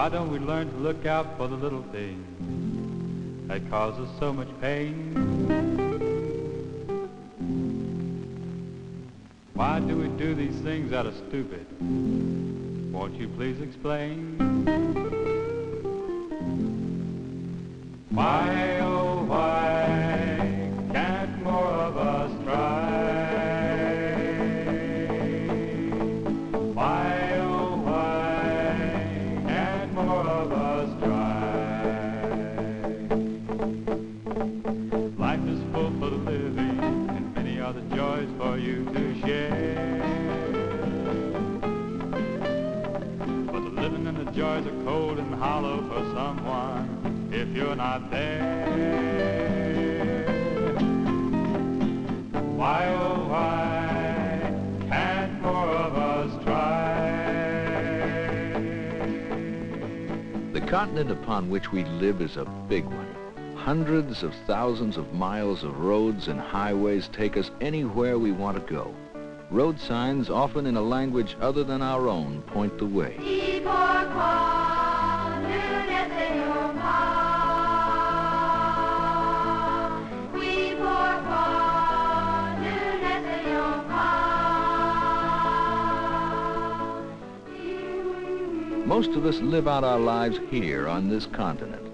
Why don't we learn to look out for the little things that cause us so much pain? Why do we do these things that are stupid? Won't you please explain? Why, oh why, can't more of us try? Why, oh why, can't more of us try? Life is full for the living, and many are the joys for you to share. But the living and the joys are cold and hollow for someone if you're not there. Why, oh why, can't more of us try? The continent upon which we live is a big one. Hundreds of thousands of miles of roads and highways take us anywhere we want to go. Road signs, often in a language other than our own, point the way. Most of us live out our lives here on this continent.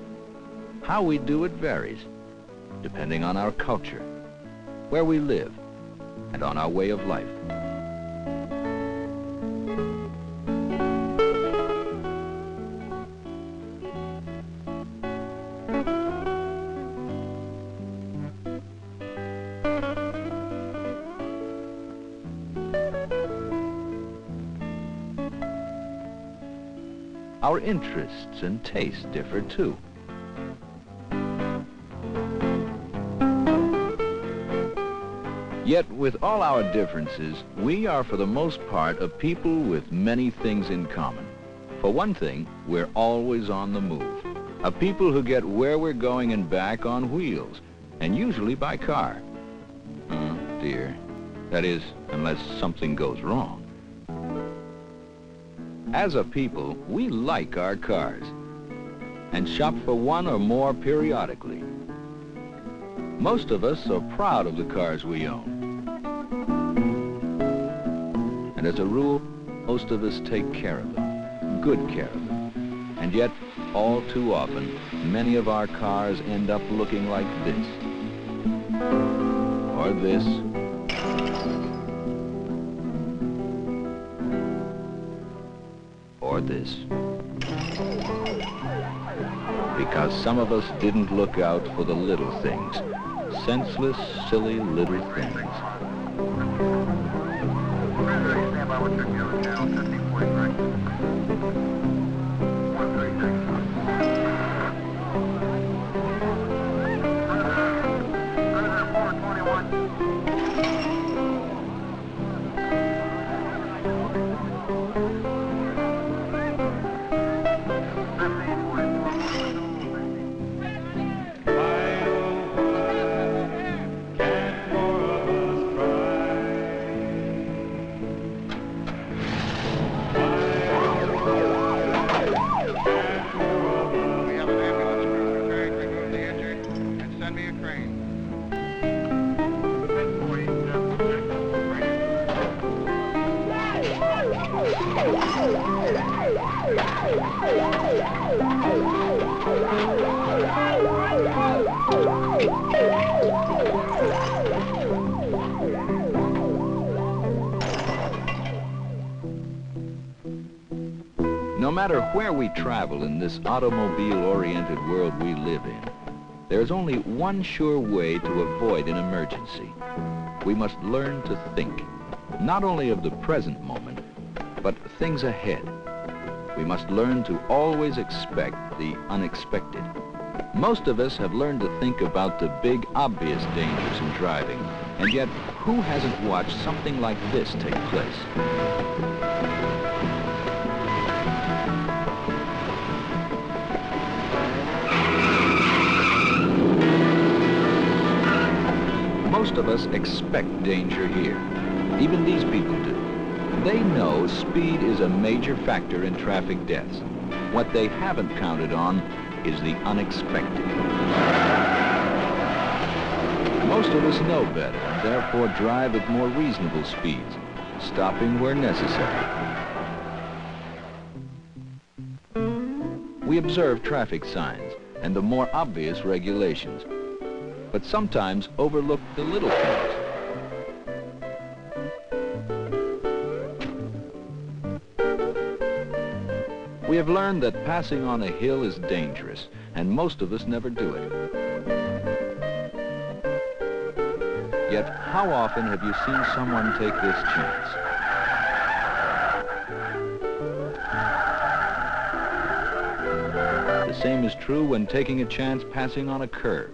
How we do it varies, depending on our culture, where we live, and on our way of life. Our interests and tastes differ too. Yet, with all our differences, we are for the most part a people with many things in common. For one thing, we're always on the move. A people who get where we're going and back on wheels, and usually by car. Oh, dear. That is, unless something goes wrong. As a people, we like our cars and shop for one or more periodically. Most of us are proud of the cars we own. And as a rule, most of us take care of them, good care of them. And yet, all too often, many of our cars end up looking like this, or this, or this. Because some of us didn't look out for the little things. Senseless, silly little things. No matter where we travel in this automobile-oriented world we live in, there's only one sure way to avoid an emergency. We must learn to think, not only of the present moment, but things ahead. We must learn to always expect the unexpected. Most of us have learned to think about the big, obvious dangers in driving, and yet, who hasn't watched something like this take place? Most of us expect danger here. Even these people do. They know speed is a major factor in traffic deaths. What they haven't counted on is the unexpected. Most of us know better and therefore drive at more reasonable speeds, stopping where necessary. We observe traffic signs and the more obvious regulations, but sometimes overlook the little things. We have learned that passing on a hill is dangerous, and most of us never do it. Yet, how often have you seen someone take this chance? The same is true when taking a chance passing on a curve.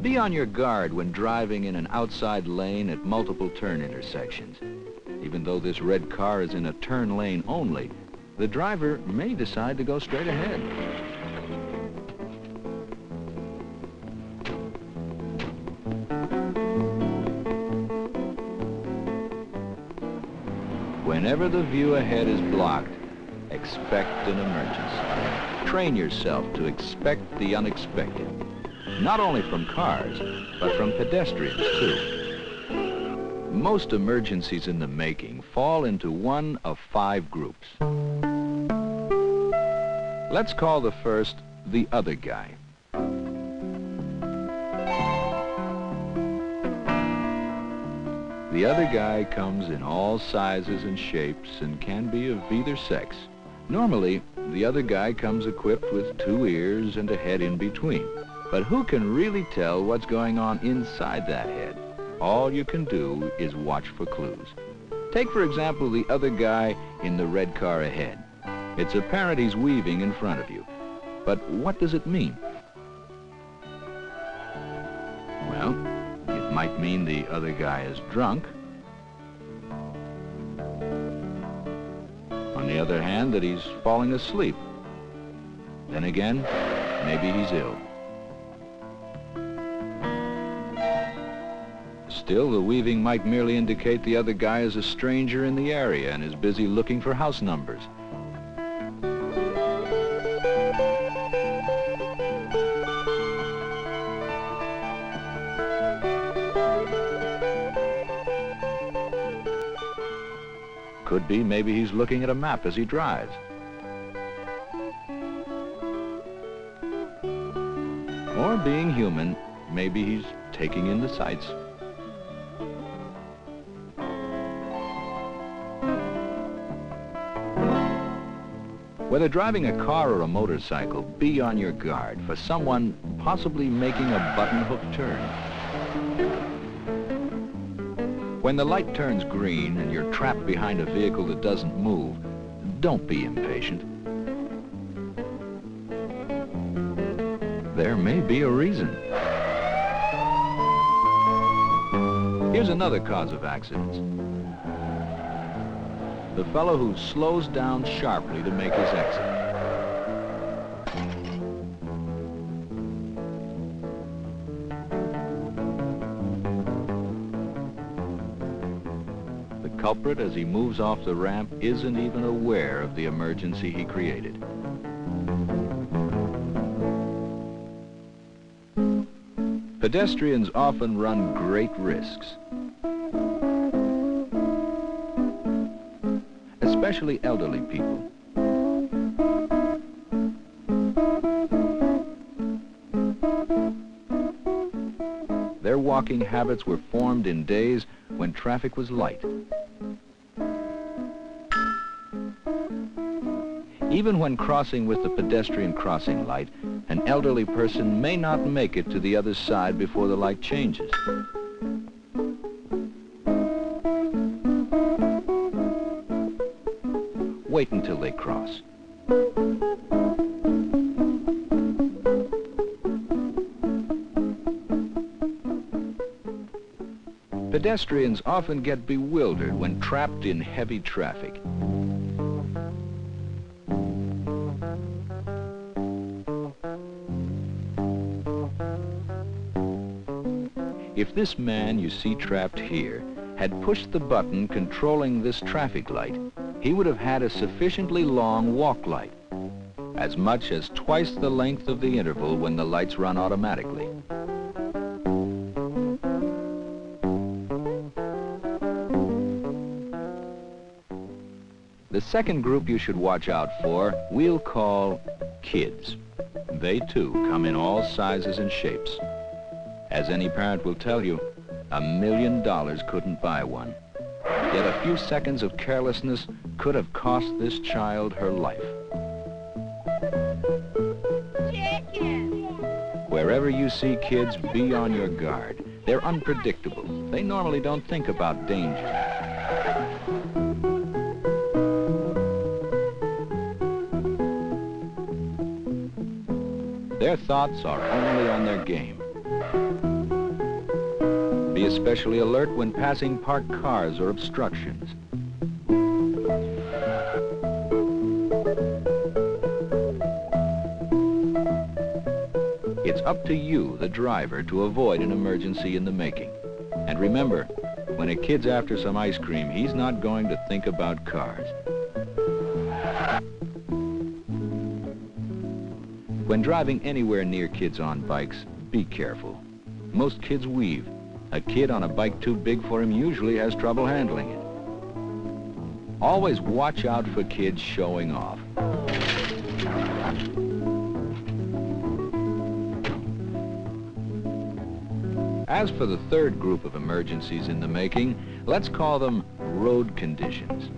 Be on your guard when driving in an outside lane at multiple turn intersections. Even though this red car is in a turn lane only, the driver may decide to go straight ahead. Whenever the view ahead is blocked, expect an emergency. Train yourself to expect the unexpected. Not only from cars, but from pedestrians, too. Most emergencies in the making fall into one of 5 groups. Let's call the first the other guy. The other guy comes in all sizes and shapes and can be of either sex. Normally, the other guy comes equipped with 2 ears and a head in between. But who can really tell what's going on inside that head? All you can do is watch for clues. Take, for example, the other guy in the red car ahead. It's apparent he's weaving in front of you. But what does it mean? Well, it might mean the other guy is drunk. On the other hand, that he's falling asleep. Then again, maybe he's ill. Still, the weaving might merely indicate the other guy is a stranger in the area and is busy looking for house numbers. Could be maybe he's looking at a map as he drives. Or being human, maybe he's taking in the sights. Whether driving a car or a motorcycle, be on your guard for someone possibly making a button-hook turn. When the light turns green and you're trapped behind a vehicle that doesn't move, don't be impatient. There may be a reason. Here's another cause of accidents. The fellow who slows down sharply to make his exit. The culprit, as he moves off the ramp, isn't even aware of the emergency he created. Pedestrians often run great risks. Especially elderly people. Their walking habits were formed in days when traffic was light. Even when crossing with the pedestrian crossing light, an elderly person may not make it to the other side before the light changes. Wait until they cross. Pedestrians often get bewildered when trapped in heavy traffic. If this man you see trapped here had pushed the button controlling this traffic light, he would have had a sufficiently long walk light, as much as twice the length of the interval when the lights run automatically. The second group you should watch out for, we'll call kids. They too come in all sizes and shapes. As any parent will tell you, $1 million couldn't buy one. Yet a few seconds of carelessness could have cost this child her life. Wherever you see kids, be on your guard. They're unpredictable. They normally don't think about danger. Their thoughts are only on their game. Be especially alert when passing parked cars or obstructions. It's up to you, the driver, to avoid an emergency in the making. And remember, when a kid's after some ice cream, he's not going to think about cars. When driving anywhere near kids on bikes, be careful. Most kids weave. A kid on a bike too big for him usually has trouble handling it. Always watch out for kids showing off. As for the third group of emergencies in the making, let's call them road conditions.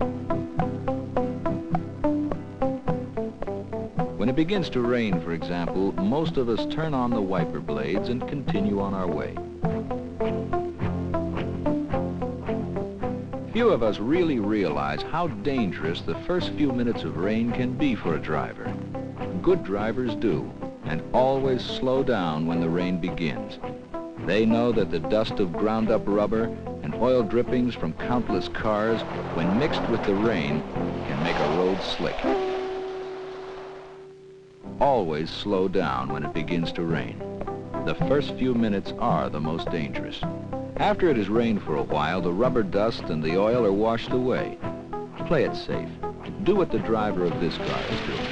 When it begins to rain, for example, most of us turn on the wiper blades and continue on our way. Few of us really realize how dangerous the first few minutes of rain can be for a driver. Good drivers do, and always slow down when the rain begins. They know that the dust of ground-up rubber and oil drippings from countless cars, when mixed with the rain, can make a road slick. Always slow down when it begins to rain. The first few minutes are the most dangerous. After it has rained for a while, the rubber dust and the oil are washed away. Play it safe. Do what the driver of this car is doing.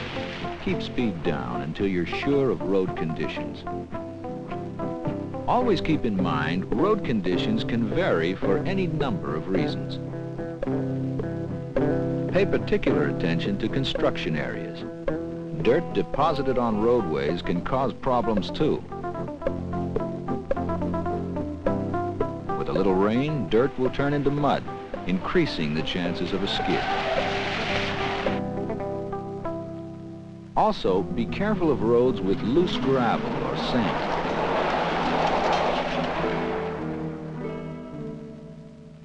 Keep speed down until you're sure of road conditions. Always keep in mind, road conditions can vary for any number of reasons. Pay particular attention to construction areas. Dirt deposited on roadways can cause problems too. With a little rain, dirt will turn into mud, increasing the chances of a skid. Also, be careful of roads with loose gravel or sand.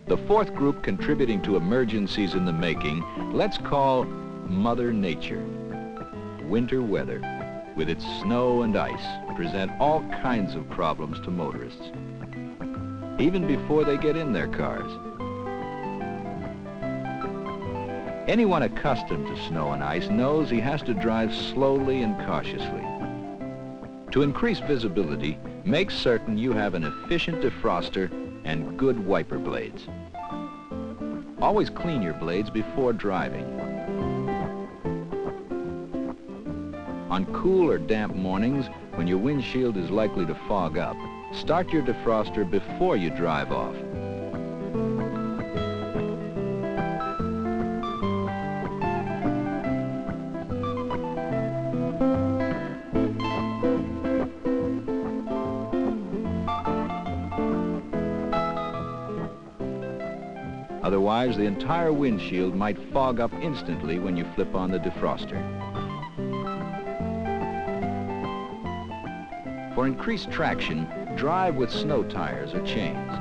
The fourth group contributing to emergencies in the making, let's call Mother Nature. Winter weather, with its snow and ice, present all kinds of problems to motorists, even before they get in their cars. Anyone accustomed to snow and ice knows he has to drive slowly and cautiously. To increase visibility, make certain you have an efficient defroster and good wiper blades. Always clean your blades before driving. On cool or damp mornings, when your windshield is likely to fog up, start your defroster before you drive off. Otherwise, the entire windshield might fog up instantly when you flip on the defroster. For increased traction, drive with snow tires or chains.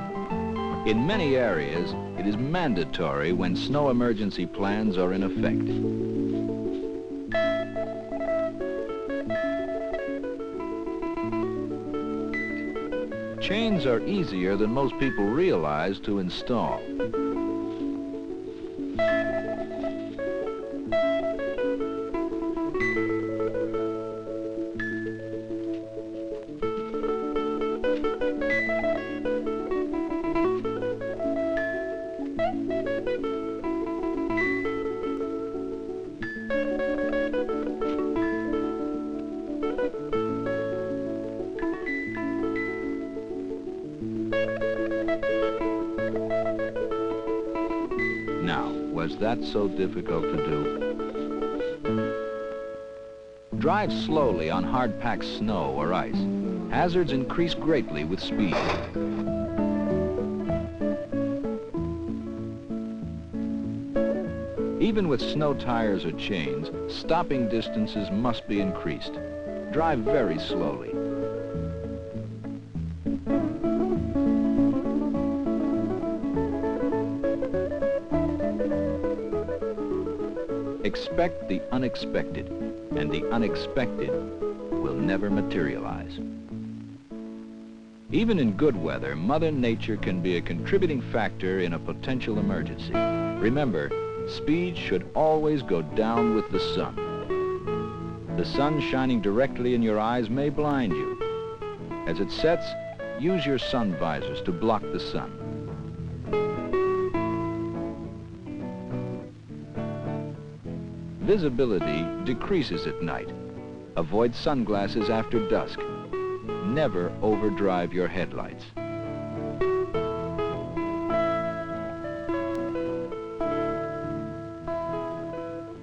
In many areas, it is mandatory when snow emergency plans are in effect. Chains are easier than most people realize to install. Was that so difficult to do? Drive slowly on hard-packed snow or ice. Hazards increase greatly with speed. Even with snow tires or chains, stopping distances must be increased. Drive very slowly. Expect the unexpected, and the unexpected will never materialize. Even in good weather, Mother Nature can be a contributing factor in a potential emergency. Remember, speed should always go down with the sun. The sun shining directly in your eyes may blind you. As it sets, use your sun visors to block the sun. Visibility decreases at night. Avoid sunglasses after dusk. Never overdrive your headlights.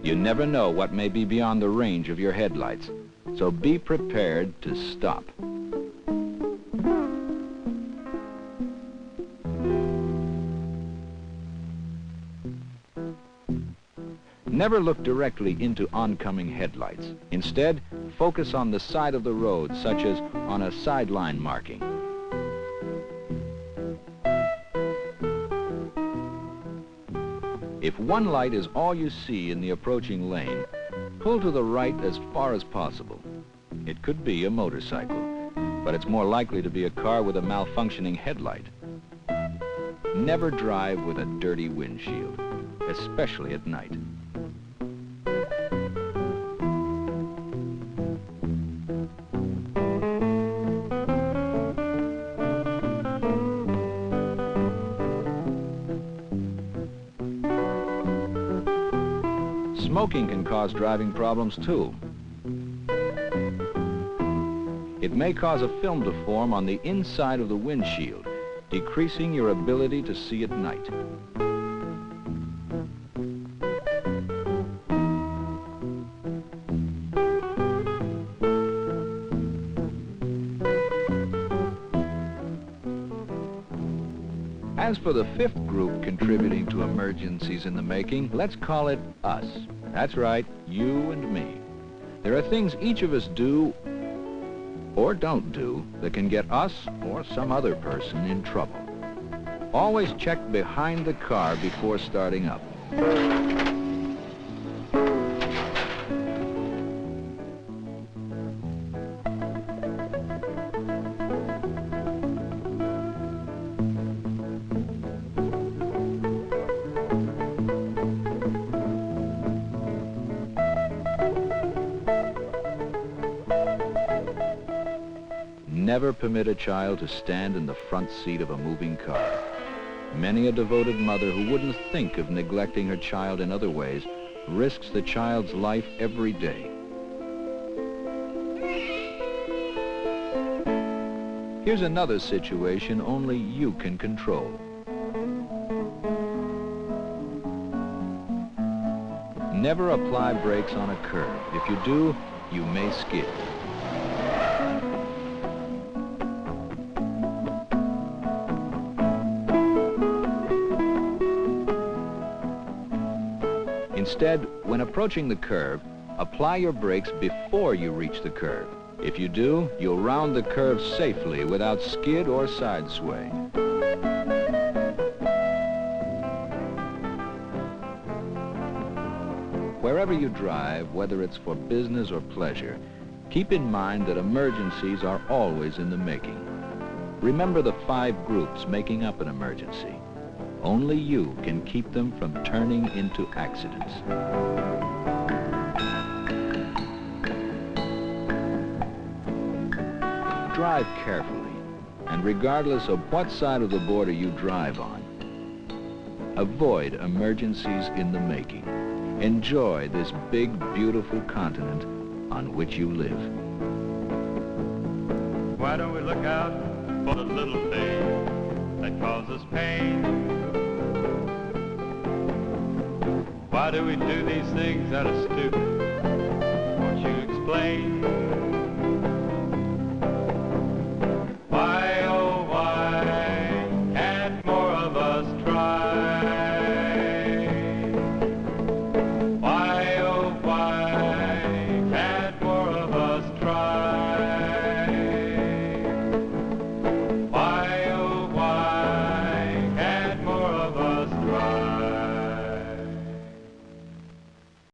You never know what may be beyond the range of your headlights, so be prepared to stop. Never look directly into oncoming headlights. Instead, focus on the side of the road, such as on a sideline marking. If one light is all you see in the approaching lane, pull to the right as far as possible. It could be a motorcycle, but it's more likely to be a car with a malfunctioning headlight. Never drive with a dirty windshield, especially at night. Smoking can cause driving problems too. It may cause a film to form on the inside of the windshield, decreasing your ability to see at night. As for the fifth group contributing to emergencies in the making, let's call it us. That's right, you and me. There are things each of us do or don't do that can get us or some other person in trouble. Always check behind the car before starting up. Never permit a child to stand in the front seat of a moving car. Many a devoted mother who wouldn't think of neglecting her child in other ways risks the child's life every day. Here's another situation only you can control. Never apply brakes on a curb. If you do, you may skid. Instead, when approaching the curve, apply your brakes before you reach the curve. If you do, you'll round the curve safely without skid or side sway. Wherever you drive, whether it's for business or pleasure, keep in mind that emergencies are always in the making. Remember the 5 groups making up an emergency. Only you can keep them from turning into accidents. Drive carefully, and regardless of what side of the border you drive on, avoid emergencies in the making. Enjoy this big, beautiful continent on which you live. Why don't we look out for the little thing that causes pain? Why do we do these things that are stupid? Won't you explain